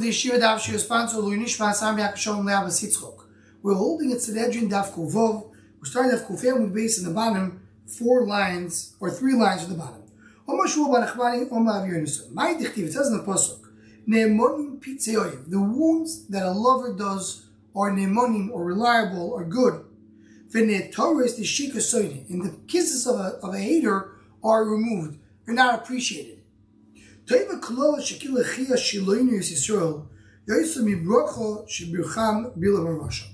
The Yeshiva Daf Shir sponsor Luinishma Sam Yakashon Leabas Yitzchok. We're holding it Sanhedrin Daf Kuvov. We're starting Daf Kufem with base in the bottom, 4 lines or 3 lines at the bottom. My dichtiv, it says in the pasuk, Ne'emonim pitzeoyev, the wounds that a lover does are ne'emonim or reliable or good. V'ne'torah the shika soidin, and the kisses of a hater are removed, are not appreciated. Toiva klola shekila chia shiloinu Yisrael, yoysa mibracha shebircham bilam arasha.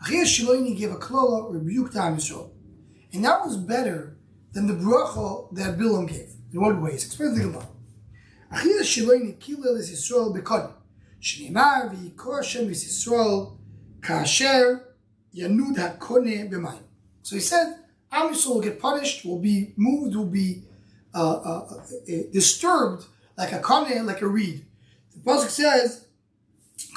Achia shiloinu gave a klola rebuke to Am Yisrael, and that was better than the bracha that Bilam gave. In what ways? Explain the Gemara. Achia shiloinu kila Yisrael bekod shneimar v'yikor Hashem Yisrael kasher yanud hakone b'mayim. So he said, Am Yisrael will get punished, will be moved, will be disturbed like a kone, like a reed. The pasuk says, he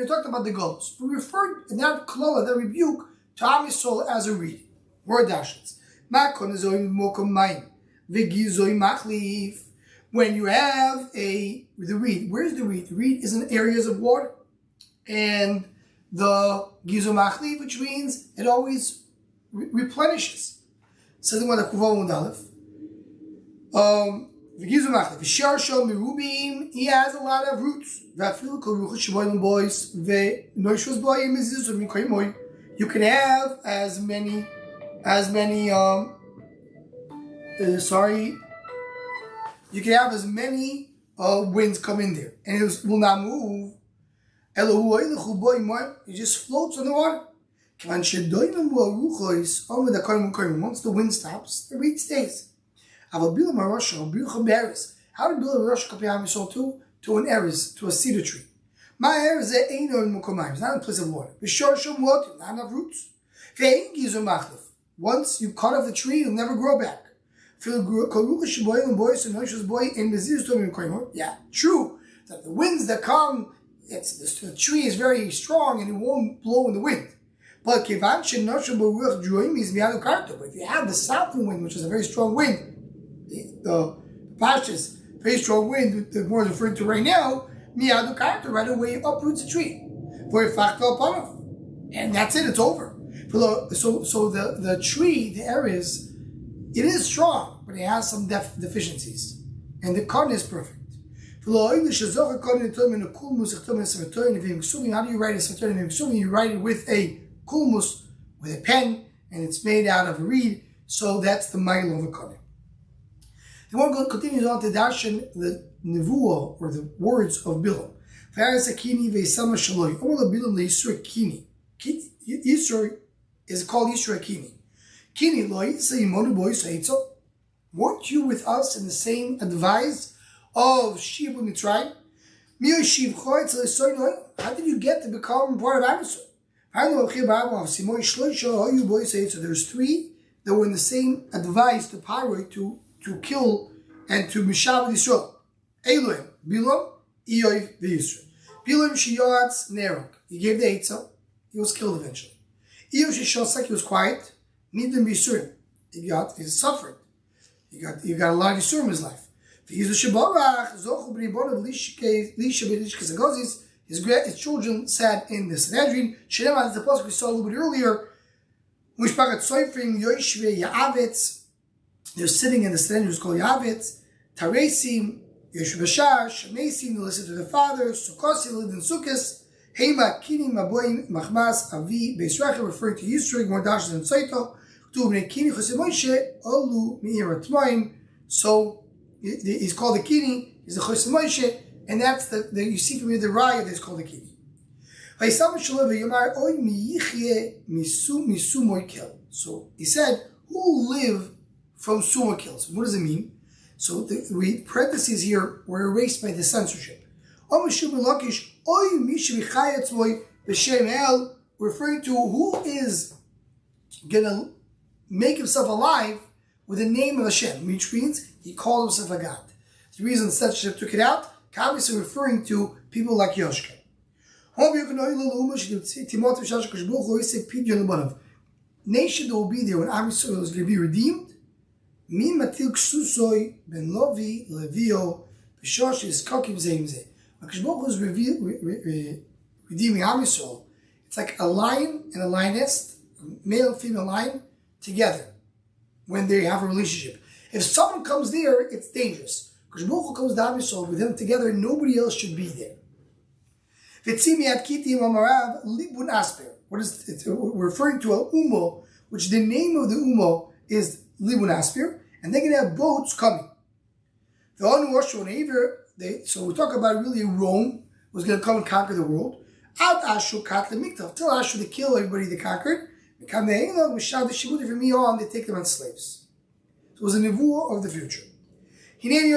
talked about the goats. We referred in that klola, that rebuke, to Am Yisrael as a reed. Word dashes. When you have the reed, where's the reed? The reed is in areas of water. And the gizo machliv, which means it always replenishes. Says the one that Kuvah and Aleph. He has a lot of roots. You can have as many winds come in there, and it will not move. It just floats on the water. Once the wind stops, the reed stays. How did Bilam Rosh compare Am Yisrael to an eris, to a cedar tree? My eris it's not a place of water. Not enough roots. Once you cut off the tree, it'll never grow back. Yeah, true. That the winds that come, the tree is very strong and it won't blow in the wind. But if you have the southern wind, which is a very strong wind, the pastures, very strong wind, the more referring to right now, right away uproots the tree. And that's it, it's over. So the tree, the areas, it is strong, but it has some deficiencies. And the cotton is perfect. How do you write a sefer? You write it with a kulmus, with a pen, and it's made out of a reed, so that's the mile of a kohen. The one continues on to darshan the nevuah, or the words of Bilam. Yisro is called Yisro Akini. Weren't you with us in the same advice of Shibu Mitzrayim? How did you get to become part of Am Yisrael? So there's 3 that were in the same advice to Paroi to kill and to Mishav Yisrael. Elohim, Bilam, Eoiv, Yisrael. Bilam Shiyatz Nerok. He gave the Eitzah. He was killed eventually. Eoiv Shishosek, he was quiet. Nidim Yisurim. He suffered. He got a lot of Yisurim in his life. His children sat in the Sanhedrin. Shema, the pasuk we saw a little bit earlier. They're sitting in the Sanhedrin, who's called Yavetz. Taresim, Yeshua Shemesim, they listen to their fathers. Sukkos, lived in Sukkos. Hema, Kini, Maboim, Machmas, Avi, Beis Rachel, referring to Yisro, Mordash, and Saito. Kini, Chosem Moshe, Olu, Meir, Tmoim. So he's called the Kini, he's the Chosem Moshe. And that's the you see from here the raya that's called the kini. So he said, who will live from suma kills? What does it mean? So the parentheses here were erased by the censorship. Referring to who is gonna make himself alive with the name of Hashem, which means he called himself a God. The reason the censorship took it out, obviously referring to people like Yechezkel. Nation that will be there when Am Yisrael is going to be redeemed Mi matil ksusoy ben lovi levio b'shosh is kokim zeimze. HaKadosh Baruch Hu is redeeming Am Yisrael. It's like a lion and a lioness, a male and female lion, together when they have a relationship. If someone comes there, it's dangerous. HaKadosh Baruch Hu comes to Am Yisrael with them together, and nobody else should be there. V'tzimi ad kitim amarav libun asper. What is it? We're referring to a umo, which the name of the umo is libun asper, and they're going to have boats coming. So we talk about really Rome was going to come and conquer the world. Ad Ashu kat lemiktav, till Ashu to kill everybody they conquered. From me on, they take them as slaves. So it was a nevuah of the future. So we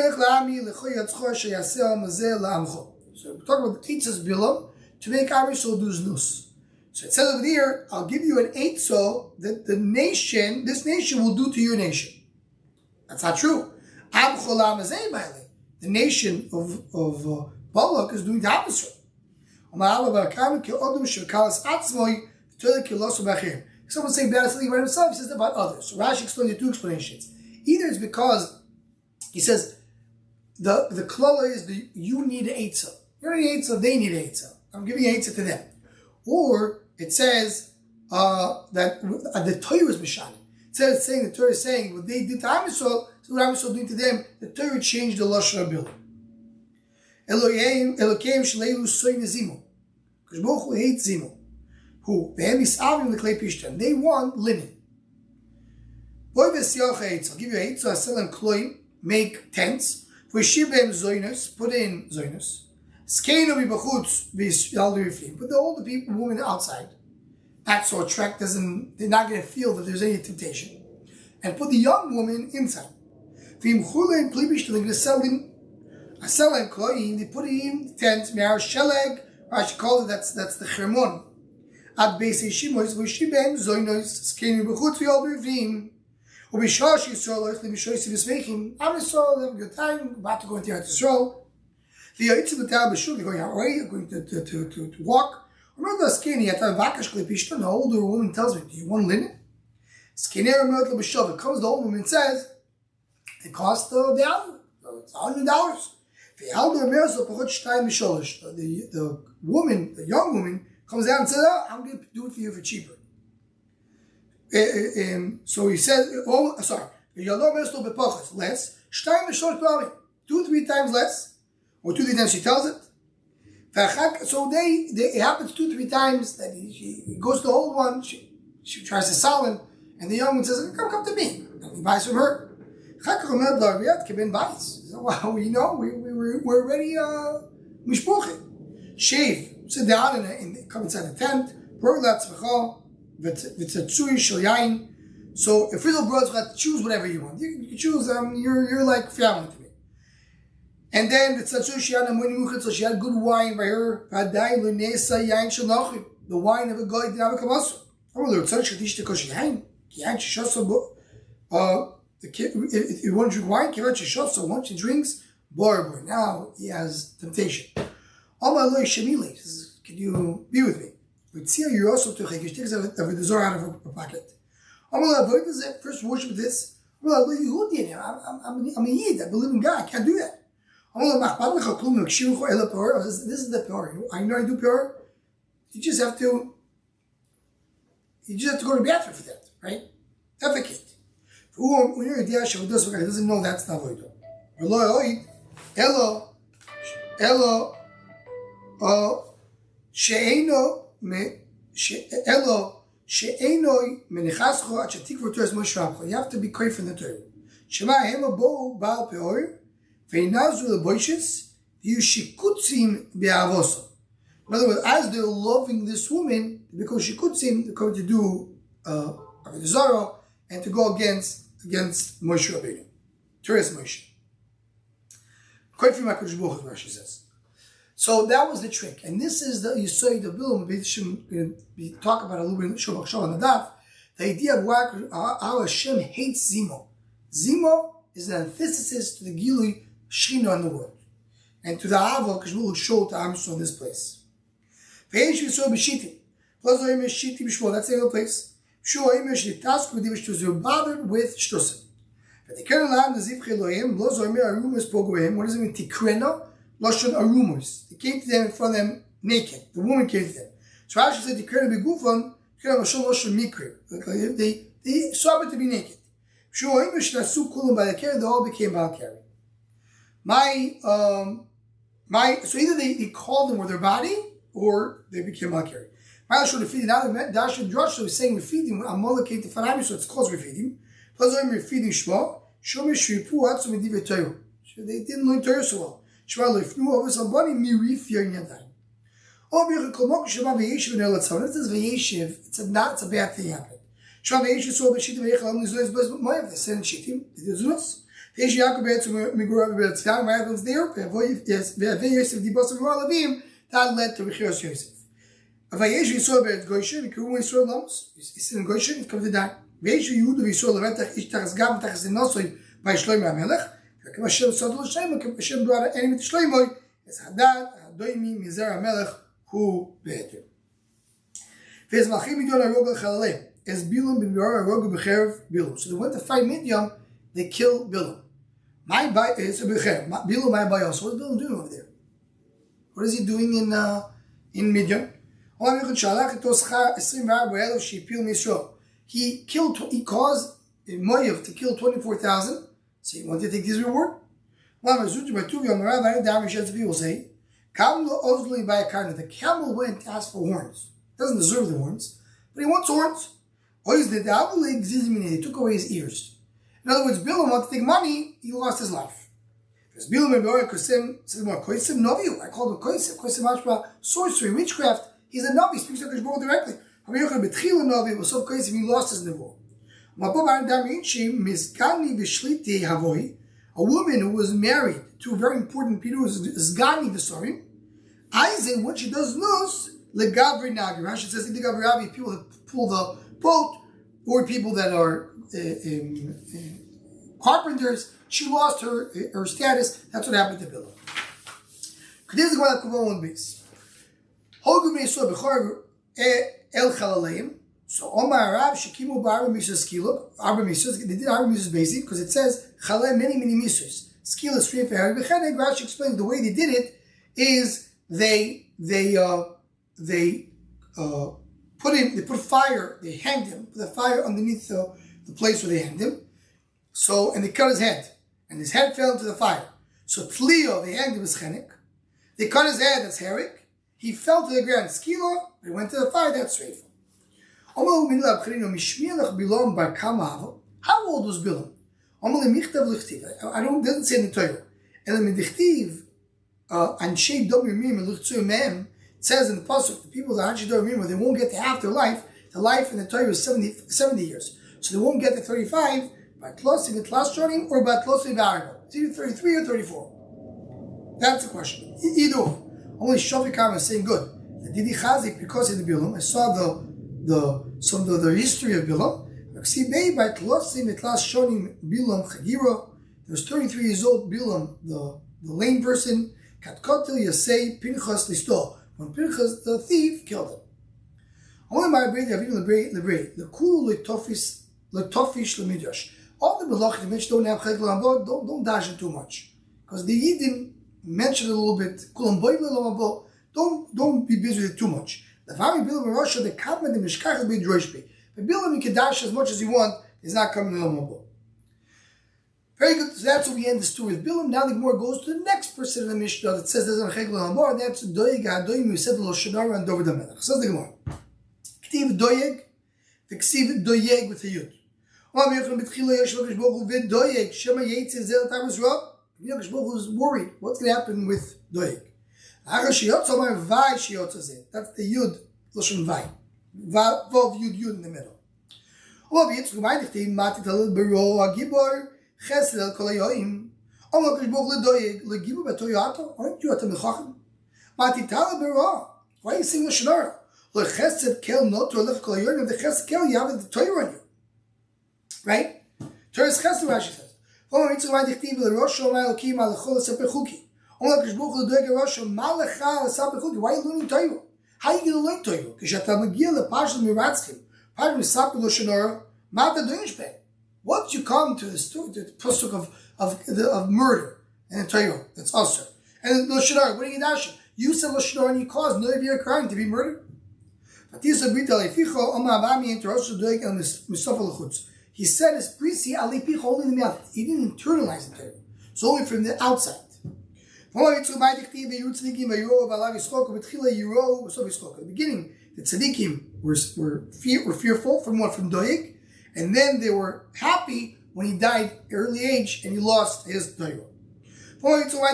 talk about the eitzos bilam to make Am Yisrael do znus. So it says over here, I'll give you an eitzah that this nation will do to your nation. That's not true. The nation of Balak is doing to Am Yisrael. Someone saying bad something about himself, he says about others. So Rashi explains the two explanations. Either it's because he says the klala is you need an eitzah. You don't need an eitzah, they need an eitzah. I'm giving an eitzah to them. Or it says that the Torah is Mishani. The Torah is saying what they did to Am Yisrael, so what Am Yisrael doing to them, the Torah changed the Lashon HaBilah. Elokeim shleilu soy nezimo. Because Baruch Hu hates zimo. Who? Ve'hem yis'avim l'klei pishtan. They want linen. I'll give you eight, so I sell them kloim, make tents. V'yishir behem zoynus, put in zoynus. Skeinu b'bachutz v'yaldu rifim. Put the older people, women outside. That sort of track they're not going to feel that there's any temptation. And put the young woman inside. V'im chulein plei pishtan, they're going to sell them. I sell them kloim, they put in tents, me'ar sheleg, Rashi calls it, that's the Hermon. Ad beis Yeshimois, v'yishir behem zoynus, skeinu b'bachutz v'yaldu rifim. Am Yisrael have a good time, about to go into Eretz Yisrael. The Yitzhak B'Tal B'Shul, they're going out right, going to walk. Remember the skinny, the older woman tells me, do you want linen? Skinny, remember the B'Shul, it comes the old woman and says, it costs the value, it's $100. The woman, the young woman, comes down and says, oh, I'm going to do it for you for cheaper. So he says, less, 2-3 times less, or 2-3 times she tells it. So it happens 2-3 times that he goes to the old one, she tries to sell him, and the young one says, come to me. And he buys from her. So, wow, we're already mishpuchim. Shave, sit down and come inside the tent, so if little brothers got to choose whatever you want, you can choose you're like family to me. And then the so she had good wine by her. The wine of a guy did have a kamasu. If you want to drink wine, so once he drinks, now he has temptation. Can you be with me? You also took a Zohar out of her pocket. First worship this. I'm a Yid, I believe in God, I can't do that. This is the pure. I know I do pure. You just have to go to the bathroom for that, right? Defecate. When you're a Yeshiva who doesn't know that's not void. You have to be careful in the Torah. In other words, as they're loving this woman, because shikutzim, they're going to do Zara and to go against Moshe Rabbeinu. Torah's Moshe. Rashi says. So that was the trick, and this is the Yisod of Bilam. We talk about a little bit in Shobach on the daf. The idea of how Hashem hates Zimo. Zimo is an antithesis to the Gilui Shechina in the world, and to the Ava Kadosh Baruch Hu showed to Am Yisrael in this place. That's the other place. You're bothered with shtusim. What does it mean? Tikrena, Lashon Arumos. They came to them in front of them naked. The woman came to them. So Rashi said, Tikrena begufan, Tikrena Lashon Mikri. They saw it to be naked. By the carry, they all became Balkari. So either they called them with their body, or they became Balkari. Now Drasha was saying Refidim, Amalekate the Fanami, so it's called Refidim. Plus Refidim Shma, Shomish Shripu, Hatsum Diva Torah. They didn't learn Torah so well. Shma Lefnu, over somebody, Miri, fear Yadai. Oh, Birkomok, Shema Vayeshiv, and Elatson. If this is Vayeshiv, it's a bad thing happened. Shema Vayeshiv, so Bashit Vayechalam, is Noise, but Moyav, they sent Shitim, they did Zunos. Vayeshiv Yaakov, to Migurav, Betzkan, Moyav, there, yes, Vayeshiv, the boss of Moravim, that led to Rechios Yosef. Vayeshiv Yisrael be'et Goshen, K'ru Yisrael Lamos. He's in Goshen, it comes to die. Vayeshiv Yehuda v'Yisrael levetach ish tachas gam tachas nosoi by Shlomo HaMelech. V'kem Hashem sodol Shlomo, v'kem Hashem brought an enemy to Shlomo. It's Hadad, Hadoimi, Mizer HaMelech, Hu be'eter. V'ez Malchim Midian HaRog HaChalalei. As Bilam ben Be'or HaRog HaBecherev Bilam. So they went to fight Midian, they killed Bilam. It's a Becherev. Bilam my bayos. So what's Bilam doing over there? What is he doing in Midian? He caused Moav to kill 24,000. So he wanted to take his reward. People say, the camel went to ask for horns. Doesn't deserve the horns, but he wants horns. He took away his ears. In other words, Bilam wanted to take money, he lost his life. Because Bilam and Be'or Kosim said more, Kosim Noviu. I called him Kosim. Kosim Mashma, sorcery, witchcraft. He's a Navi, speaks to Kosh directly. He lost his Nevo. A woman who was married to a very important people, who is Zgani V'Sorim, Isaac, when she does nus, Legavri Nagir. Rashi says, people that pull the boat, or people that are carpenters, she lost her status. That's what happened to Bilam. There's one Kuvon base. So Omar Arab Shekimu Barba Misas Skilo, Arba Misas, they did Arba Misas basic because it says Chalei many Misas. Skill is 3 for Harry. Rashi explains the way they did it is they put fire, they hanged him, put the fire underneath the place where they hanged him. So, and they cut his head, and his head fell into the fire. So Tlio, they hanged him as Chenik. They cut his head, that's Herrick. He fell to the ground, Skilo, he went to the fire, that's Shreifah. How old was Bilam? Doesn't say in the Torah. It says in the Pasuk, the people that they won't get to half their life. The life in the Torah is 70 years. So they won't get to 35 by Tlosim and Tlastronim or by Tlosim Variable. It's either 33 or 34. That's the question. Either or. Only Shofikam is saying good. The Didi Chazik, because of the Bilam, I saw the history of Bilam. There was 33 years old Bilam, the lame person. Katkotel Yasei Pinchas Listo. When Pinchas the thief killed him. Only my brain the cool letofish lemidrash. All the melachim which don't have chaykel on board, don't dash it too much. Because the Yidden mentioned it a little bit. Don't be busy with it too much. The Vami Bilam in Russia, the Kadman the Mishkach will be droshbe. But Bilam you can dash as much as you want, is not coming to the Very good. So that's what we end the story with Bilam. Now the Gemara goes to the next person in the Mishnah that says there's a chaykel on board. That's Doyeg Hadoyim who said the Loshanara and Dovid HaMelech. Says the Gemara. K'tiv Doyeg, the Ksiv Doyeg with a Yud. Yakash Baruch was worried. What's going to happen with Doeg? That's the Yud, Lashon Vai. Vav Yud Yud in the middle. Why are you saying Lashon Hara? The Yechezkel, you have the Torah on you. Right? Torah is Chesed, Rashi says. Why are you learning Torah? How are you going to learn Torah? Because you're going to the Pashal Miratzkim. Pashal Misapel Loshanora, Mata Doinshpe. Once you come to the story, to the pasuk of murder and the Torah, that's also. And the Lashon, what are you dashing? You said Lashon and you caused another of your crime to be murdered. He said his prisi alipicha only in the mouth. He didn't internalize the Torah. It's only from the outside. At the beginning, the tzaddikim were fearful from what? From doeg. And then they were happy when he died early age and he lost his Torah. This is how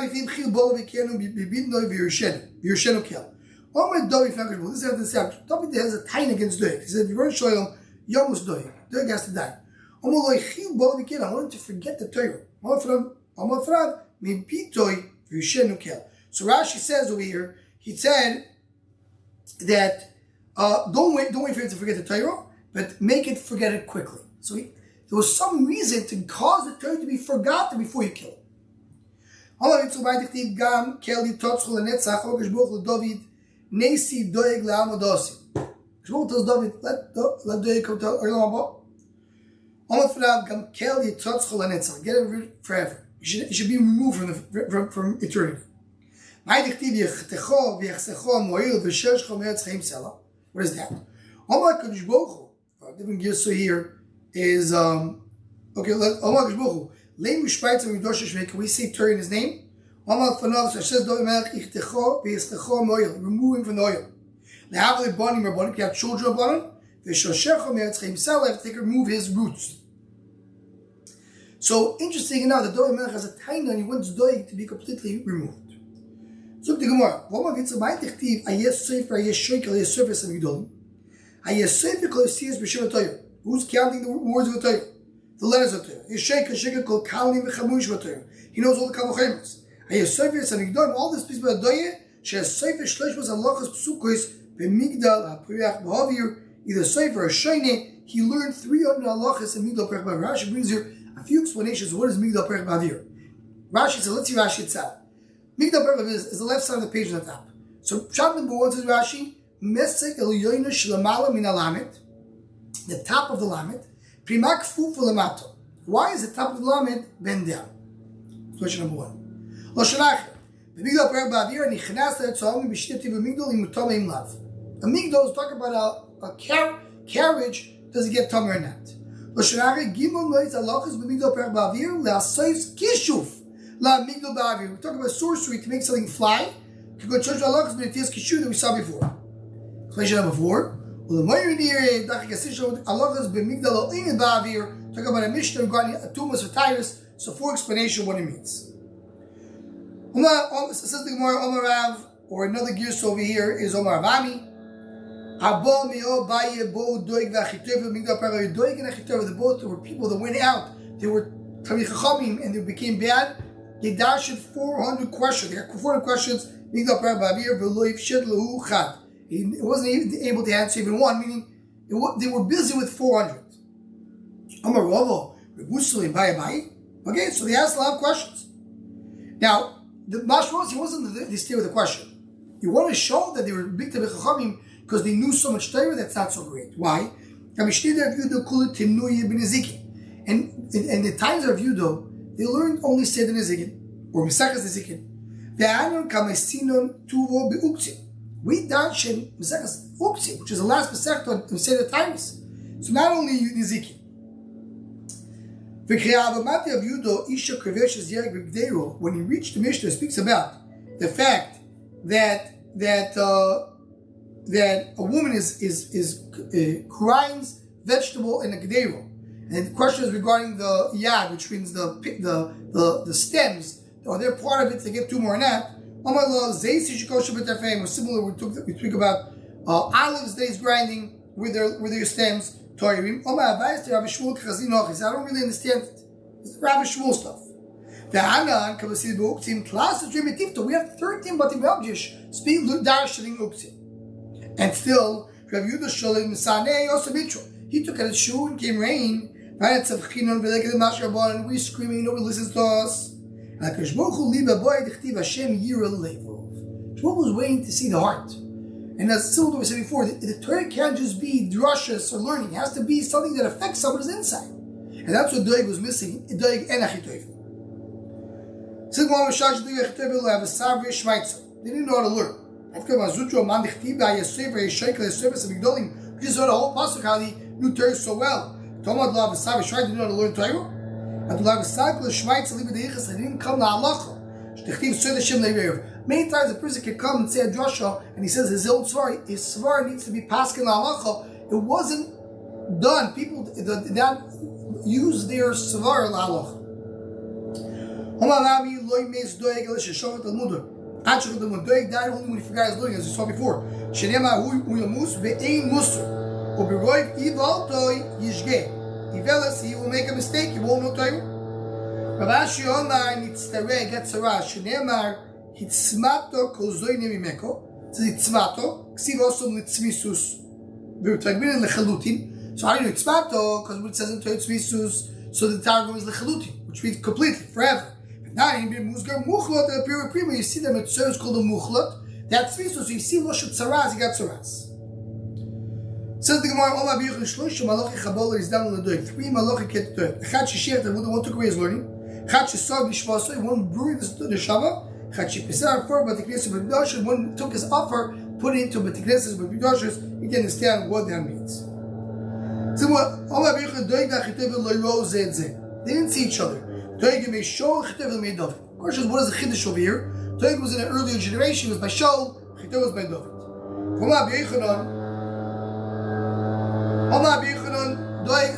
to say. David has a tain against doeg. He said, Yomus doeg. Doeg has to die. I want him to forget the Torah. So Rashi says over here, he said that don't wait for him to forget the Torah, but make it forget it quickly. So there was some reason to cause the Torah to be forgotten before you kill it. Let David come to get it forever. It should be removed from eternity. What is that? Different gears here is okay. Can we say Torah in his name? Remove him from the oil. If you have children of Banim, they have to remove his roots. So interesting enough, the Doeg Melech has a tiny and he wants Doeg to be completely removed. So the Gemara, who's counting the words of the Torah? The letters of Torah. He knows all the Kavachemas. All this piece about Doeg, either Sefer or Shayne, he learned 300 halachas in Migdal Perech Bavir. Rashi brings here a few explanations of what is Migdal Perech Bavir. Rashi says, let's see Rashi itself. Migdal Perech Bavir is the left side of the page on the top. So, shot number 1 says Rashi, Mesek Eliyoyna Shlamala Min Alamet, the top of the Lamet, Primak Fu Fulamato. Why is the top of the Lamet bent down? Question number 1. Loshanach, Migdal Perech Bavir, and Nichnas Tetzalmi B'Shtipti B'Migdal Imutama Im Lav. A Migdal is talking about a carriage, does it get tamar or not? Loshanach, Gimel Moitz Alachas B'Migdal Perech Bavir, Le'asayis Kishuf. La Migdal Bavir. We're talking about sorcery to make something fly. You can go to Church Alachas B'Netias Kishu that we saw before. Question number 4. Talking about a Mishnah regarding Atumas or Tyrus. So 4 explanation what it means. Says the Gemara, Omar Rav, or another gears over here is Omar Avami. Doeg and Achitov, they both were people that went out. They were Tamid Chachamim and they became bad. They dashed 400 questions. They got 400 questions. He wasn't even able to answer even one, meaning they were busy with 400. Okay, so they asked a lot of questions. Now, the Mashmos, he wasn't they stay with the question. You want to show that they were big Tamid Chachamim because they knew so much Torah. That's not so great. Why? And in the times of Yudo, they learned only Seder Nezikin or Mesachas Nezikin. We darshan Mesachas Uktzim, which is the last Mesach on Seder Times. So not only Nezikin. When he reached the Mishnah, it speaks about the fact that a woman is grinds vegetable in a gedero, and the question is regarding the yad, which means the stems, or they're part of it. They get 2 more in that. Or similar, we speak about olives that he's grinding with their stems. I don't really understand it. It's Rabbi Shmuel stuff. We have 13 Batim Belgish speak darshaning uktzim. And still, Rav Yehuda Shalom Misanei also mitro. He took out his shoe and came rain. And we screaming, nobody listens to us. Shmuel was waiting to see the heart. And as similar to what we said before, the Torah can't just be drushes or learning. It has to be something that affects someone's inside. And that's what Doeg was missing, Doeg and Achitophel. They didn't know how to learn. We just heard the whole pasuk how they knew Torah so well. They didn't know how to learn Torah. They didn't come to halacha. Many times a person can come and say a drasha, and he says his own svar, his svar needs to be passed in halacha. It wasn't done. People did not use their svar in halacha. Doeg died only when he forgot his learning, as we saw before. He will make a mistake, he won't know Torah. Rav Ashi Omar nitztareh gets a rash. Shenemar hitzmato kozoyne mimeko. It says hitzmato. Ksiv also nitzmisus. V'utagmin lechalutin. So how do you know hitzmato? Because what it says in Torah hitzmisus. So the targum is lechalutin, which means completely, forever. But now in Musgar muchlot and Pira Prima, you see them at service called a muchlot. That's tzmisus. So you see Moshe tzaraz, he got tzaraz. Says the Gemara, Omar b'yuchin shloisha malachi chabola is down on the doeg. 3 malachi get the doeg. Echad sheshiach, the one took away his learning. One brewed the shava, but the Knesset, one took his offer, put it into the Knesset, but you can understand what that means. They didn't see each other. Of course, what is the Chiddush over here? Doeg was in an earlier generation, it was by Shaul, Chitev was by David.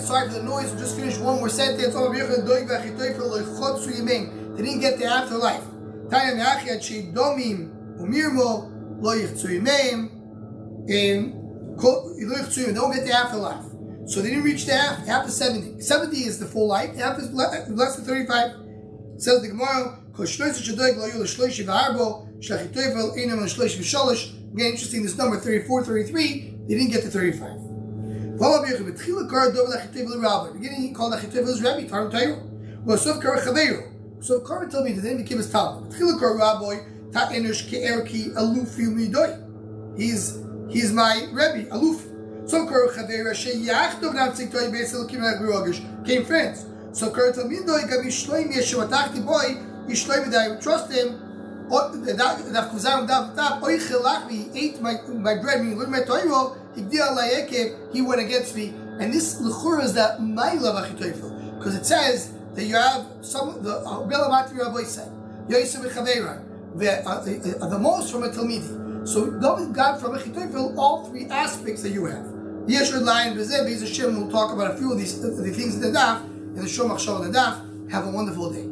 Sorry for the noise, we'll just finish one more sentence. They didn't get the afterlife. They don't get the afterlife. So they didn't reach the after 70. 70 is the full life, after less than 35. Says the Gemara, again, interesting, this number 34, 33, they didn't get to 35. Beginning he called Achitophel his rabbi, Tarum Tairo. Well, so Kara Chaveiro. So Kara told me that then became his talmud. He's my rabbi, Aluf. So Kara Chaveiro came friends. So Kara told me that I would trust him. He ate my bread, meaning my Torah. He went against me, and this l'chura is that my love Achitophel, because it says that you have some the Belamati Rabbi said Yosef Chaveira, the most from a Talmidi. So David got from Achitophel all 3 aspects that you have. Yeshua Lion Bezeh Beis Hashem will talk about a few of the things in the daf in the Shomach Shal the daf. Have a wonderful day.